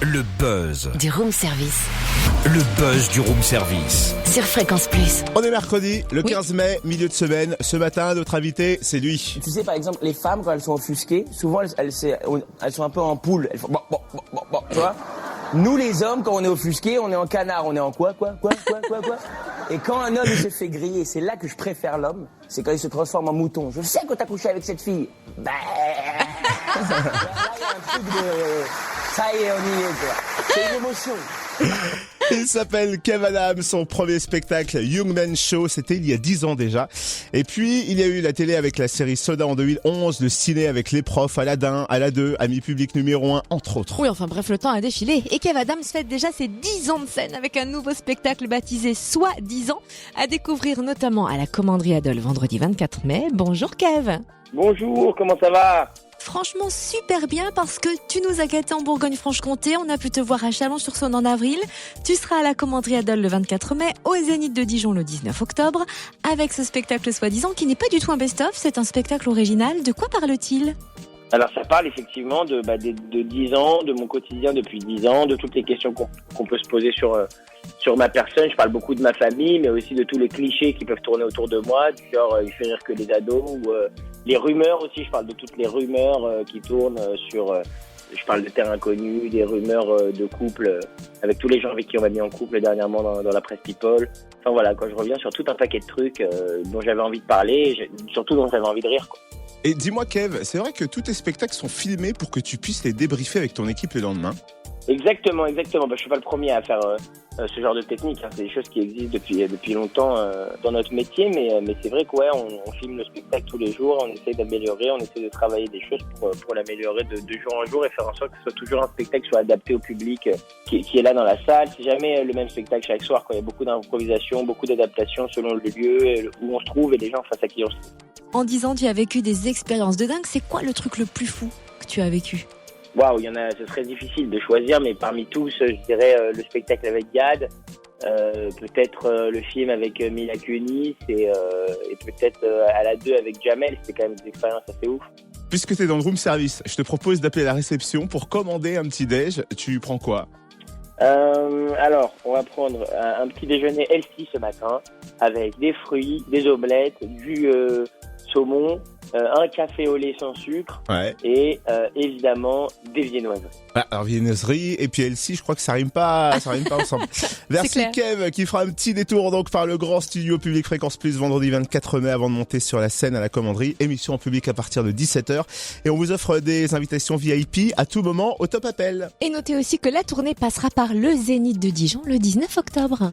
Le buzz. Du room service. Le buzz du room service. Sur Fréquence Plus. On est mercredi, le 15 mai, milieu de semaine. Ce matin, notre invité, c'est lui. Tu sais, par exemple, les femmes, quand elles sont offusquées, souvent, elles sont un peu en poule. Elles font bon, tu vois. Nous, les hommes, quand on est offusqués, on est en canard. On est en quoi. Et quand un homme, il se fait griller, c'est là que je préfère l'homme, c'est quand il se transforme en mouton. Je sais que t'as couché avec cette fille. Bah. Là, il y a un truc de... Ça y est, on y est, quoi. C'est une émotion. Il s'appelle Kev Adams, son premier spectacle Young Man Show, c'était il y a 10 ans déjà. Et puis, il y a eu la télé avec la série Soda en 2011, le ciné avec Les Profs, Aladdin, Ala 2, Ami Public numéro 1, entre autres. Oui, enfin bref, le temps a défilé. Et Kev Adams fête déjà ses 10 ans de scène avec un nouveau spectacle baptisé Soit 10 ans, à découvrir notamment à la Commanderie Adol vendredi 24 mai. Bonjour Kev. Bonjour, comment ça va? Franchement super bien parce que tu nous as gâtés en Bourgogne-Franche-Comté, on a pu te voir à Chalon-sur-Saône en avril, tu seras à la Commanderie Adol le 24 mai, au Zénith de Dijon le 19 octobre, avec ce spectacle soi-disant qui n'est pas du tout un best-of, c'est un spectacle original. De quoi parle-t-il ? Alors ça parle effectivement de 10 ans, de mon quotidien depuis 10 ans, de toutes les questions qu'on peut se poser sur ma personne. Je parle beaucoup de ma famille, mais aussi de tous les clichés qui peuvent tourner autour de moi, du genre il fait rire que les ados, ou les rumeurs aussi. Je parle de toutes les rumeurs qui tournent je parle de terre inconnue, des rumeurs de couple, avec tous les gens avec qui on m'a mis en couple dernièrement dans la presse People. Enfin voilà, quand je reviens sur tout un paquet de trucs dont j'avais envie de parler, surtout dont j'avais envie de rire, quoi. Et dis-moi Kev, c'est vrai que tous tes spectacles sont filmés pour que tu puisses les débriefer avec ton équipe le lendemain? Exactement. Bah, je suis pas le premier à faire ce genre de technique. Hein. C'est des choses qui existent depuis longtemps dans notre métier, mais c'est vrai que on filme le spectacle tous les jours, on essaie d'améliorer, on essaie de travailler des choses pour l'améliorer de jour en jour et faire en sorte que ce soit toujours un spectacle qui soit adapté au public qui est là dans la salle. C'est jamais le même spectacle chaque soir, quoi. Il y a beaucoup d'improvisation, beaucoup d'adaptation selon le lieu où on se trouve et les gens face à qui on se trouve. En 10 ans, tu as vécu des expériences de dingue. C'est quoi le truc le plus fou que tu as vécu ? Waouh, il y en a, ce serait difficile de choisir, mais parmi tous, je dirais le spectacle avec Gad, peut-être le film avec Mila Kunis et peut-être Ala 2 avec Jamel. C'était quand même des expériences assez ouf. Puisque tu es dans le room service, je te propose d'appeler la réception pour commander un petit déj. Tu prends quoi? Alors, on va prendre un petit déjeuner healthy ce matin avec des fruits, des omelettes, du saumon, un café au lait sans sucre et évidemment des viennoiseries. Ah, alors viennoiserie et puis Elsie, je crois que ça rime pas ensemble. Merci Kev qui fera un petit détour donc par le grand studio Public Fréquence Plus vendredi 24 mai avant de monter sur la scène à la Commanderie. Émission en public à partir de 17h et on vous offre des invitations VIP à tout moment au top appel. Et notez aussi que la tournée passera par le Zénith de Dijon le 19 octobre.